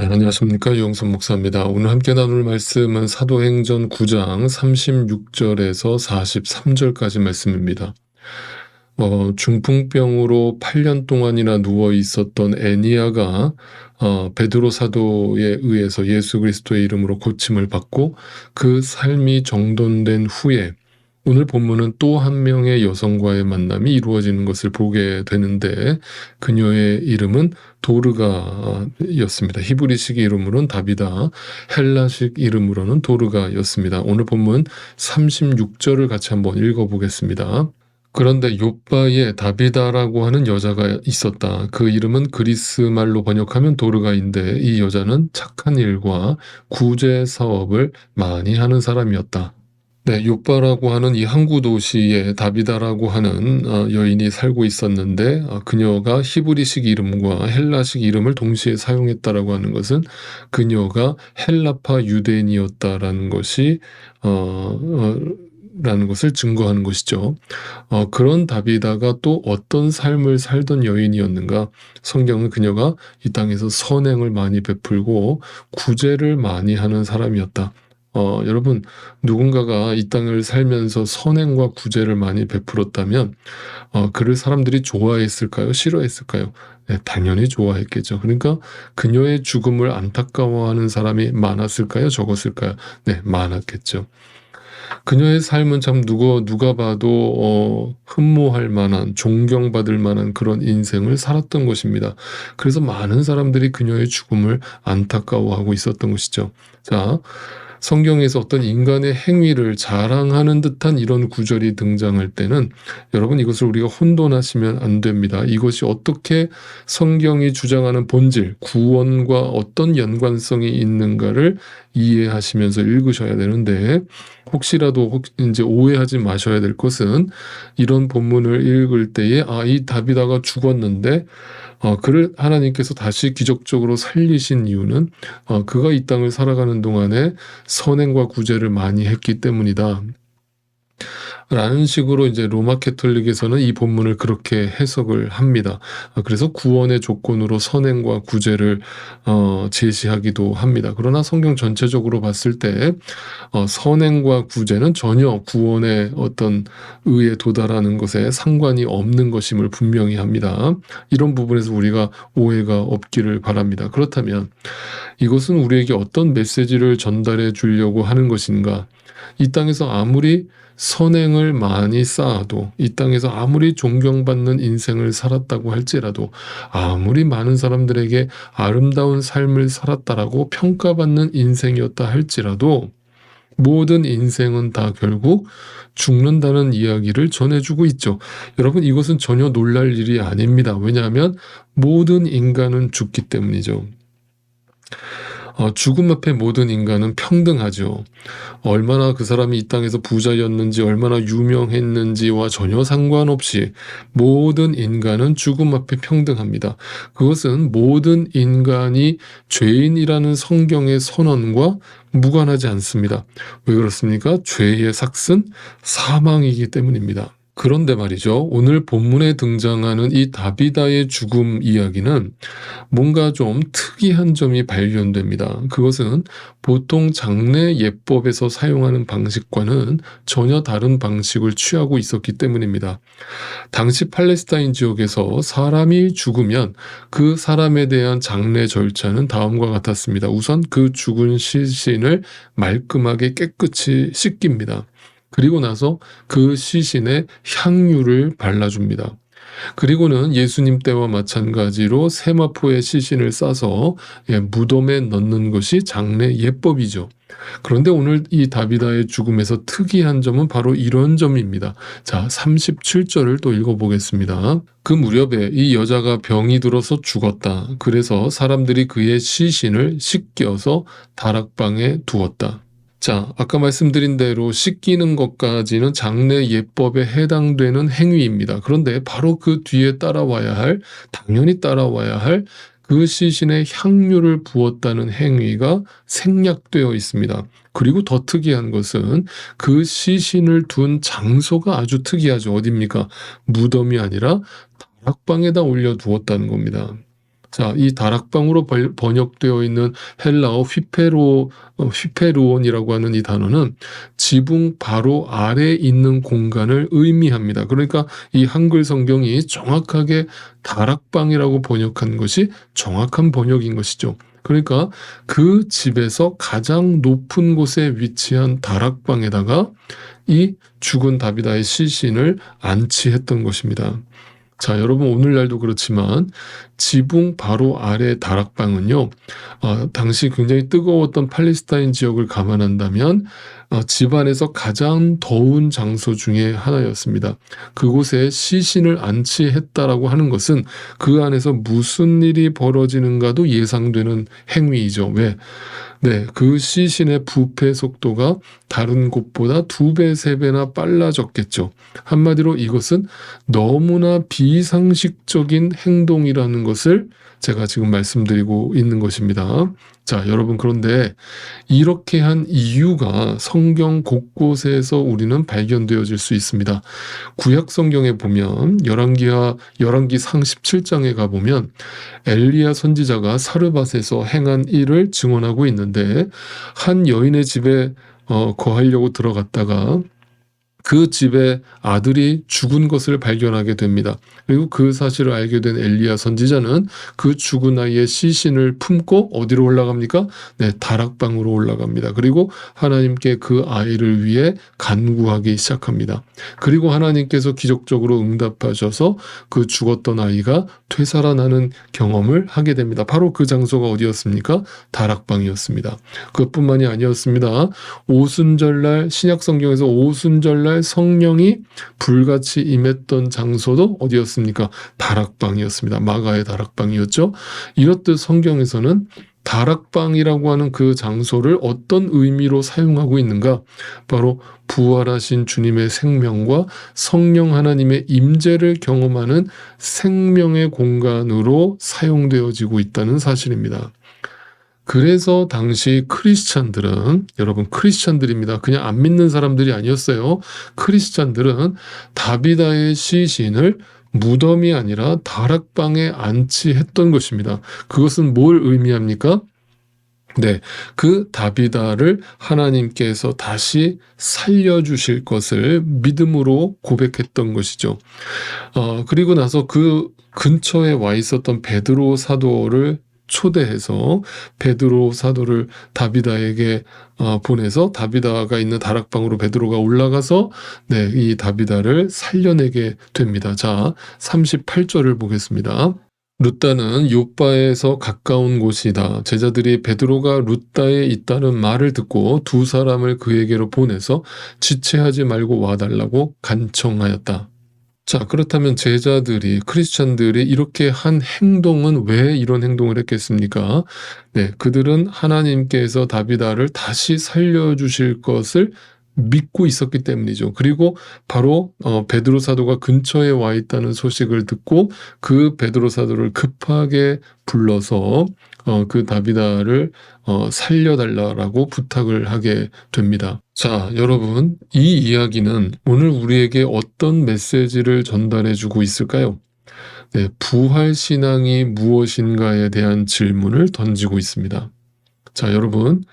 네, 안녕하십니까. 유영선 목사입니다. 오늘 함께 나눌 말씀은 사도행전 9장 36절에서 43절까지 말씀입니다. 중풍병으로 8년 동안이나 누워 있었던 애니야가 베드로 사도에 의해서 예수 그리스도의 이름으로 고침을 받고 그 삶이 정돈된 후에 오늘 본문은 또 한 명의 여성과의 만남이 이루어지는 것을 보게 되는데 그녀의 이름은 도르가였습니다. 히브리식 이름으로는 다비다, 헬라식 이름으로는 도르가였습니다. 오늘 본문 36절을 같이 한번 읽어보겠습니다. 그런데 욥바에 다비다라고 하는 여자가 있었다. 그 이름은 그리스 말로 번역하면 도르가인데 이 여자는 착한 일과 구제 사업을 많이 하는 사람이었다. 네, 욥바라고 하는 이 항구 도시에 다비다라고 하는 여인이 살고 있었는데 그녀가 히브리식 이름과 헬라식 이름을 동시에 사용했다라고 하는 것은 그녀가 헬라파 유대인이었다라는 것이 라는 것을 증거하는 것이죠. 그런 다비다가 또 어떤 삶을 살던 여인이었는가? 성경은 그녀가 이 땅에서 선행을 많이 베풀고 구제를 많이 하는 사람이었다. 여러분, 누군가가 이 땅을 살면서 선행과 구제를 많이 베풀었다면 그를 사람들이 좋아했을까요? 싫어했을까요? 네, 당연히 좋아했겠죠. 그러니까 그녀의 죽음을 안타까워하는 사람이 많았을까요? 적었을까요? 네, 많았겠죠. 그녀의 삶은 참 누가 봐도 흠모할 만한, 존경받을 만한 그런 인생을 살았던 것입니다. 그래서 많은 사람들이 그녀의 죽음을 안타까워하고 있었던 것이죠. 자, 성경에서 어떤 인간의 행위를 자랑하는 듯한 이런 구절이 등장할 때는 여러분 이것을 우리가 혼돈하시면 안 됩니다. 이것이 어떻게 성경이 주장하는 본질, 구원과 어떤 연관성이 있는가를 이해하시면서 읽으셔야 되는데 혹시라도 이제 오해하지 마셔야 될 것은 이런 본문을 읽을 때에 이 다비다가 죽었는데 그를 하나님께서 다시 기적적으로 살리신 이유는 그가 이 땅을 살아가는 동안에 선행과 구제를 많이 했기 때문이다. 라는 식으로 이제 로마 캐톨릭에서는 이 본문을 그렇게 해석을 합니다. 그래서 구원의 조건으로 선행과 구제를 제시하기도 합니다. 그러나 성경 전체적으로 봤을 때 선행과 구제는 전혀 구원의 어떤 의에 도달하는 것에 상관이 없는 것임을 분명히 합니다. 이런 부분에서 우리가 오해가 없기를 바랍니다. 그렇다면 이것은 우리에게 어떤 메시지를 전달해 주려고 하는 것인가? 이 땅에서 아무리 선행을 많이 쌓아도, 이 땅에서 아무리 존경받는 인생을 살았다고 할지라도, 아무리 많은 사람들에게 아름다운 삶을 살았다라고 평가받는 인생이었다 할지라도 모든 인생은 다 결국 죽는다는 이야기를 전해주고 있죠. 여러분, 이것은 전혀 놀랄 일이 아닙니다. 왜냐하면 모든 인간은 죽기 때문이죠. 죽음 앞에 모든 인간은 평등하죠. 얼마나 그 사람이 이 땅에서 부자였는지, 얼마나 유명했는지와 전혀 상관없이 모든 인간은 죽음 앞에 평등합니다. 그것은 모든 인간이 죄인이라는 성경의 선언과 무관하지 않습니다. 왜 그렇습니까? 죄의 삭은 사망이기 때문입니다. 그런데 말이죠. 오늘 본문에 등장하는 이 다비다의 죽음 이야기는 뭔가 좀 특이한 점이 발견됩니다. 그것은 보통 장례 예법에서 사용하는 방식과는 전혀 다른 방식을 취하고 있었기 때문입니다. 당시 팔레스타인 지역에서 사람이 죽으면 그 사람에 대한 장례 절차는 다음과 같았습니다. 우선 그 죽은 시신을 말끔하게 깨끗이 씻깁니다. 그리고 나서 그 시신에 향유를 발라줍니다. 그리고는 예수님 때와 마찬가지로 세마포의 시신을 싸서 무덤에 넣는 것이 장례 예법이죠. 그런데 오늘 이 다비다의 죽음에서 특이한 점은 바로 이런 점입니다. 자, 37절을 또 읽어보겠습니다. 그 무렵에 이 여자가 병이 들어서 죽었다. 그래서 사람들이 그의 시신을 씻겨서 다락방에 두었다. 자, 아까 말씀드린 대로 씻기는 것까지는 장례 예법에 해당되는 행위입니다. 그런데 바로 그 뒤에 당연히 따라와야 할 그 시신에 향유를 부었다는 행위가 생략되어 있습니다. 그리고 더 특이한 것은 그 시신을 둔 장소가 아주 특이하죠. 어디입니까? 무덤이 아니라 다락방에다 올려두었다는 겁니다. 자, 이 다락방으로 번역되어 있는 헬라어 휘페루온이라고 하는 이 단어는 지붕 바로 아래에 있는 공간을 의미합니다. 그러니까 이 한글 성경이 정확하게 다락방이라고 번역한 것이 정확한 번역인 것이죠. 그러니까 그 집에서 가장 높은 곳에 위치한 다락방에다가 이 죽은 다비다의 시신을 안치했던 것입니다. 자, 여러분 오늘날도 그렇지만 지붕 바로 아래 다락방은요, 당시 굉장히 뜨거웠던 팔레스타인 지역을 감안한다면 집안에서 가장 더운 장소 중에 하나였습니다. 그곳에 시신을 안치했다라고 하는 것은 그 안에서 무슨 일이 벌어지는가도 예상되는 행위이죠. 왜? 네, 그 시신의 부패 속도가 다른 곳보다 2배, 3배나 빨라졌겠죠. 한마디로 이것은 너무나 비상식적인 행동이라는 것을 제가 지금 말씀드리고 있는 것입니다. 자, 여러분, 그런데 이렇게 한 이유가 성경 곳곳에서 우리는 발견되어질 수 있습니다. 구약 성경에 보면 열왕기 상 17장에 가보면 엘리야 선지자가 사르밧에서 행한 일을 증언하고 있는데, 한 여인의 집에 거하려고 들어갔다가 그 집에 아들이 죽은 것을 발견하게 됩니다. 그리고 그 사실을 알게 된 엘리야 선지자는 그 죽은 아이의 시신을 품고 어디로 올라갑니까? 네, 다락방으로 올라갑니다. 그리고 하나님께 그 아이를 위해 간구하기 시작합니다. 그리고 하나님께서 기적적으로 응답하셔서 그 죽었던 아이가 되살아나는 경험을 하게 됩니다. 바로 그 장소가 어디였습니까? 다락방이었습니다. 그것뿐만이 아니었습니다. 오순절날, 신약 성경에서 오순절날 성령이 불같이 임했던 장소도 어디였습니까? 다락방이었습니다. 마가의 다락방이었죠. 이렇듯 성경에서는 다락방이라고 하는 그 장소를 어떤 의미로 사용하고 있는가? 바로 부활하신 주님의 생명과 성령 하나님의 임재를 경험하는 생명의 공간으로 사용되어지고 있다는 사실입니다. 그래서 당시 크리스찬들은, 여러분 크리스찬들입니다. 그냥 안 믿는 사람들이 아니었어요. 크리스찬들은 다비다의 시신을 무덤이 아니라 다락방에 안치했던 것입니다. 그것은 뭘 의미합니까? 네, 그 다비다를 하나님께서 다시 살려주실 것을 믿음으로 고백했던 것이죠. 그리고 나서 그 근처에 와 있었던 베드로 사도를 초대해서 베드로 사도를 다비다에게 보내서 다비다가 있는 다락방으로 베드로가 올라가서 네, 이 다비다를 살려내게 됩니다. 자, 38절을 보겠습니다. 룻다는 욥바에서 가까운 곳이다. 제자들이 베드로가 룻다에 있다는 말을 듣고 두 사람을 그에게로 보내서 지체하지 말고 와달라고 간청하였다. 자, 그렇다면 제자들이, 크리스찬들이 이렇게 한 행동은 왜 이런 행동을 했겠습니까? 네, 그들은 하나님께서 다비다를 다시 살려주실 것을 믿고 있었기 때문이죠. 그리고 바로 베드로 사도가 근처에 와 있다는 소식을 듣고 그 베드로 사도를 급하게 불러서 그 다비다를 살려달라고 부탁을 하게 됩니다. 자, 여러분, 이 이야기는 오늘 우리에게 어떤 메시지를 전달해주고 있을까요? 네, 부활신앙이 무엇인가에 대한 질문을 던지고 있습니다. 자, 여러분,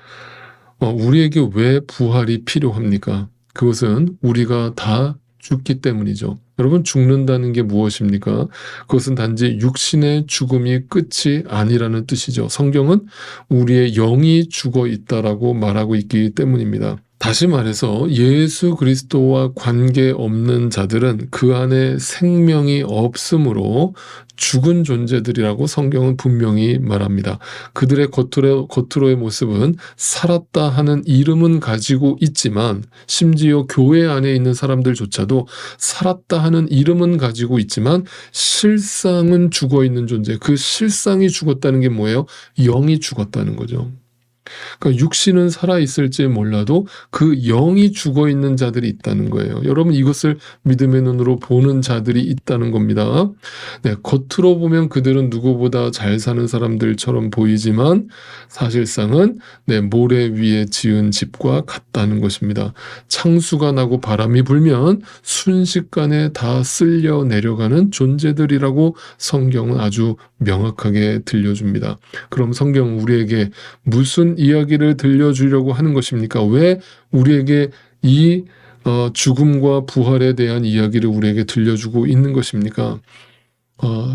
우리에게 왜 부활이 필요합니까? 그것은 우리가 다 죽기 때문이죠. 여러분, 죽는다는 게 무엇입니까? 그것은 단지 육신의 죽음이 끝이 아니라는 뜻이죠. 성경은 우리의 영이 죽어 있다라고 말하고 있기 때문입니다. 다시 말해서 예수 그리스도와 관계없는 자들은 그 안에 생명이 없으므로 죽은 존재들이라고 성경은 분명히 말합니다. 그들의 겉으로의 모습은 살았다 하는 이름은 가지고 있지만, 심지어 교회 안에 있는 사람들조차도 살았다 하는 이름은 가지고 있지만 실상은 죽어 있는 존재. 그 실상이 죽었다는 게 뭐예요? 영이 죽었다는 거죠. 그러니까 육신은 살아있을지 몰라도 그 영이 죽어있는 자들이 있다는 거예요. 여러분, 이것을 믿음의 눈으로 보는 자들이 있다는 겁니다. 네, 겉으로 보면 그들은 누구보다 잘 사는 사람들처럼 보이지만 사실상은 모래 위에 지은 집과 같다는 것입니다. 창수가 나고 바람이 불면 순식간에 다 쓸려 내려가는 존재들이라고 성경은 아주 명확하게 들려줍니다. 그럼 성경은 우리에게 무슨 이야기를 들려주려고 하는 것입니까? 왜 우리에게 이 죽음과 부활에 대한 이야기를 우리에게 들려주고 있는 것입니까?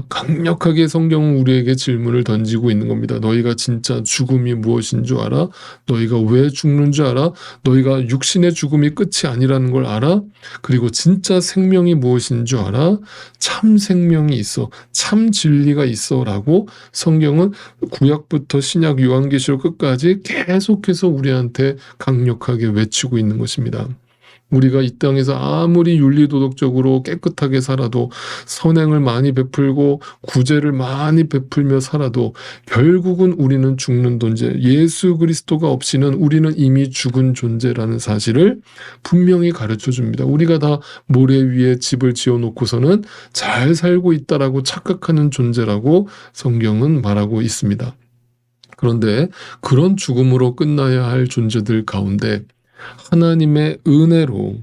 강력하게 성경은 우리에게 질문을 던지고 있는 겁니다. 너희가 진짜 죽음이 무엇인 줄 알아? 너희가 왜 죽는 줄 알아? 너희가 육신의 죽음이 끝이 아니라는 걸 알아? 그리고 진짜 생명이 무엇인 줄 알아? 참 생명이 있어. 참 진리가 있어. 라고 성경은 구약부터 신약 요한계시록 끝까지 계속해서 우리한테 강력하게 외치고 있는 것입니다. 우리가 이 땅에서 아무리 윤리도덕적으로 깨끗하게 살아도, 선행을 많이 베풀고 구제를 많이 베풀며 살아도 결국은 우리는 죽는 존재, 예수 그리스도가 없이는 우리는 이미 죽은 존재라는 사실을 분명히 가르쳐 줍니다. 우리가 다 모래 위에 집을 지어놓고서는 잘 살고 있다라고 착각하는 존재라고 성경은 말하고 있습니다. 그런데 그런 죽음으로 끝나야 할 존재들 가운데 하나님의 은혜로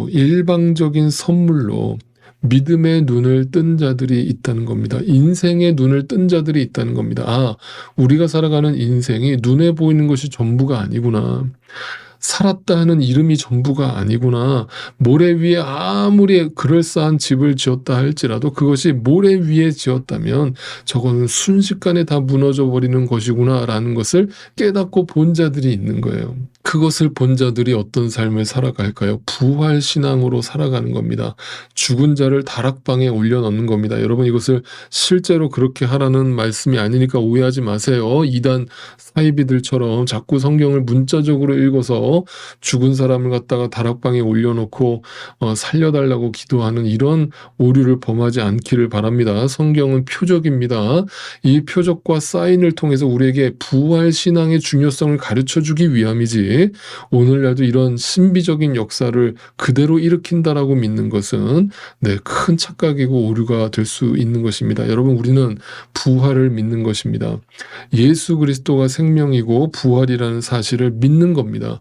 일방적인 선물로 믿음의 눈을 뜬 자들이 있다는 겁니다. 인생의 눈을 뜬 자들이 있다는 겁니다. 우리가 살아가는 인생이 눈에 보이는 것이 전부가 아니구나. 살았다 하는 이름이 전부가 아니구나. 모래 위에 아무리 그럴싸한 집을 지었다 할지라도 그것이 모래 위에 지었다면 저거는 순식간에 다 무너져 버리는 것이구나 라는 것을 깨닫고 본 자들이 있는 거예요. 그것을 본 자들이 어떤 삶을 살아갈까요? 부활신앙으로 살아가는 겁니다. 죽은 자를 다락방에 올려놓는 겁니다. 여러분, 이것을 실제로 그렇게 하라는 말씀이 아니니까 오해하지 마세요. 이단 사이비들처럼 자꾸 성경을 문자적으로 읽어서 죽은 사람을 갖다가 다락방에 올려놓고 살려달라고 기도하는 이런 오류를 범하지 않기를 바랍니다. 성경은 표적입니다. 이 표적과 사인을 통해서 우리에게 부활신앙의 중요성을 가르쳐주기 위함이지, 오늘날도 이런 신비적인 역사를 그대로 일으킨다라고 믿는 것은 큰 착각이고 오류가 될 수 있는 것입니다. 여러분, 우리는 부활을 믿는 것입니다. 예수 그리스도가 생명이고 부활이라는 사실을 믿는 겁니다.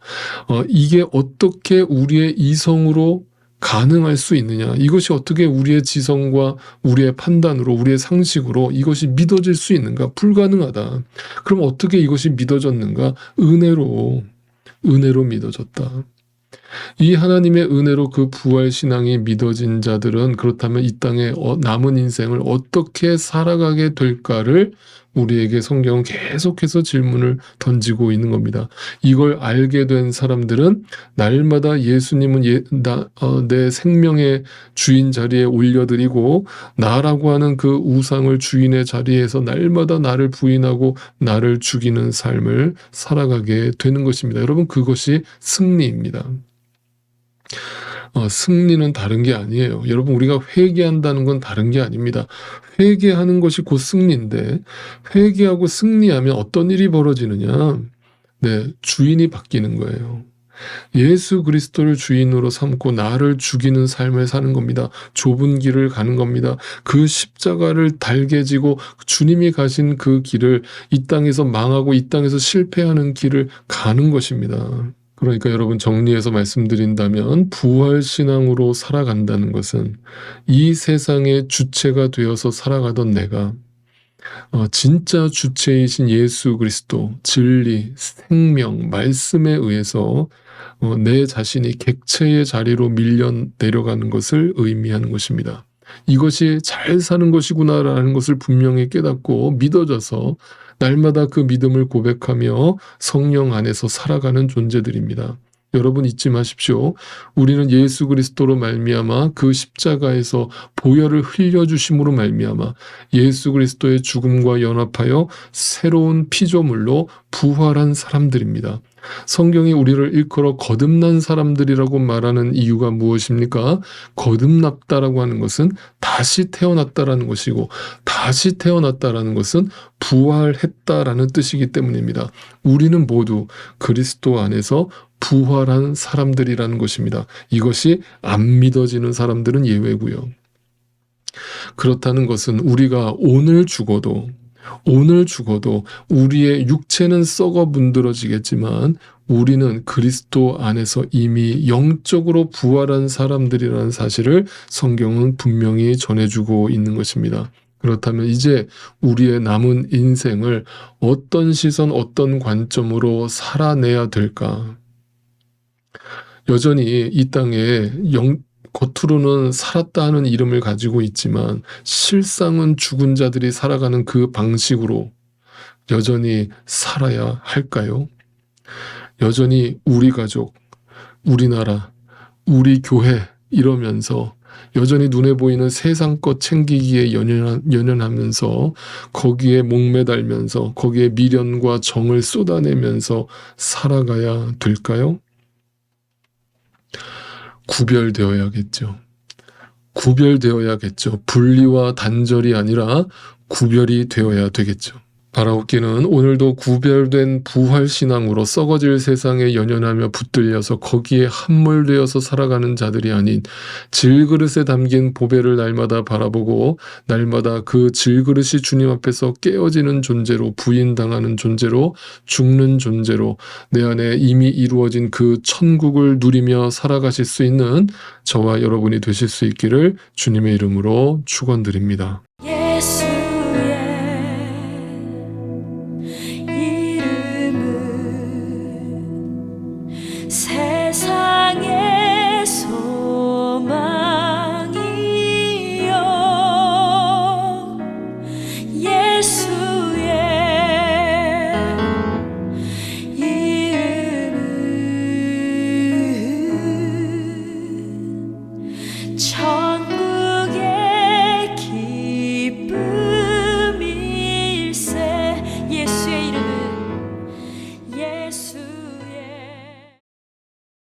이게 어떻게 우리의 이성으로 가능할 수 있느냐? 이것이 어떻게 우리의 지성과 우리의 판단으로, 우리의 상식으로 이것이 믿어질 수 있는가? 불가능하다. 그럼 어떻게 이것이 믿어졌는가? 은혜로 믿어졌다. 이 하나님의 은혜로 그 부활신앙이 믿어진 자들은 그렇다면 이 땅에 남은 인생을 어떻게 살아가게 될까를 우리에게 성경은 계속해서 질문을 던지고 있는 겁니다. 이걸 알게 된 사람들은 날마다 예수님은 내 생명의 주인 자리에 올려드리고 나라고 하는 그 우상을 주인의 자리에서 날마다 나를 부인하고 나를 죽이는 삶을 살아가게 되는 것입니다. 여러분, 그것이 승리입니다. 승리는 다른 게 아니에요. 여러분, 우리가 회개한다는 건 다른 게 아닙니다. 회개하는 것이 곧 승리인데, 회개하고 승리하면 어떤 일이 벌어지느냐? 주인이 바뀌는 거예요. 예수 그리스도를 주인으로 삼고 나를 죽이는 삶을 사는 겁니다. 좁은 길을 가는 겁니다. 그 십자가를 달게 지고 주님이 가신 그 길을, 이 땅에서 망하고 이 땅에서 실패하는 길을 가는 것입니다. 그러니까 여러분, 정리해서 말씀드린다면 부활신앙으로 살아간다는 것은 이 세상의 주체가 되어서 살아가던 내가 진짜 주체이신 예수 그리스도, 진리, 생명, 말씀에 의해서 내 자신이 객체의 자리로 밀려 내려가는 것을 의미하는 것입니다. 이것이 잘 사는 것이구나라는 것을 분명히 깨닫고 믿어져서 날마다 그 믿음을 고백하며 성령 안에서 살아가는 존재들입니다. 여러분 잊지 마십시오. 우리는 예수 그리스도로 말미암아 그 십자가에서 보혈을 흘려주심으로 말미암아 예수 그리스도의 죽음과 연합하여 새로운 피조물로 부활한 사람들입니다. 성경이 우리를 일컬어 거듭난 사람들이라고 말하는 이유가 무엇입니까? 거듭났다라고 하는 것은 다시 태어났다라는 것이고, 다시 태어났다라는 것은 부활했다라는 뜻이기 때문입니다. 우리는 모두 그리스도 안에서 부활한 사람들이라는 것입니다. 이것이 안 믿어지는 사람들은 예외고요. 그렇다는 것은 우리가 오늘 죽어도 우리의 육체는 썩어 문드러지겠지만 우리는 그리스도 안에서 이미 영적으로 부활한 사람들이라는 사실을 성경은 분명히 전해주고 있는 것입니다. 그렇다면 이제 우리의 남은 인생을 어떤 시선, 어떤 관점으로 살아내야 될까? 여전히 이 땅에 겉으로는 살았다 하는 이름을 가지고 있지만 실상은 죽은 자들이 살아가는 그 방식으로 여전히 살아야 할까요? 여전히 우리 가족, 우리나라, 우리 교회 이러면서 여전히 눈에 보이는 세상 것 챙기기에 연연하면서 거기에 목매달면서 거기에 미련과 정을 쏟아내면서 살아가야 될까요? 구별되어야겠죠. 분리와 단절이 아니라 구별이 되어야 되겠죠. 바라옵기는 오늘도 구별된 부활신앙으로 썩어질 세상에 연연하며 붙들려서 거기에 함몰되어서 살아가는 자들이 아닌 질그릇에 담긴 보배를 날마다 바라보고 날마다 그 질그릇이 주님 앞에서 깨어지는 존재로, 부인당하는 존재로, 죽는 존재로 내 안에 이미 이루어진 그 천국을 누리며 살아가실 수 있는 저와 여러분이 되실 수 있기를 주님의 이름으로 축원드립니다.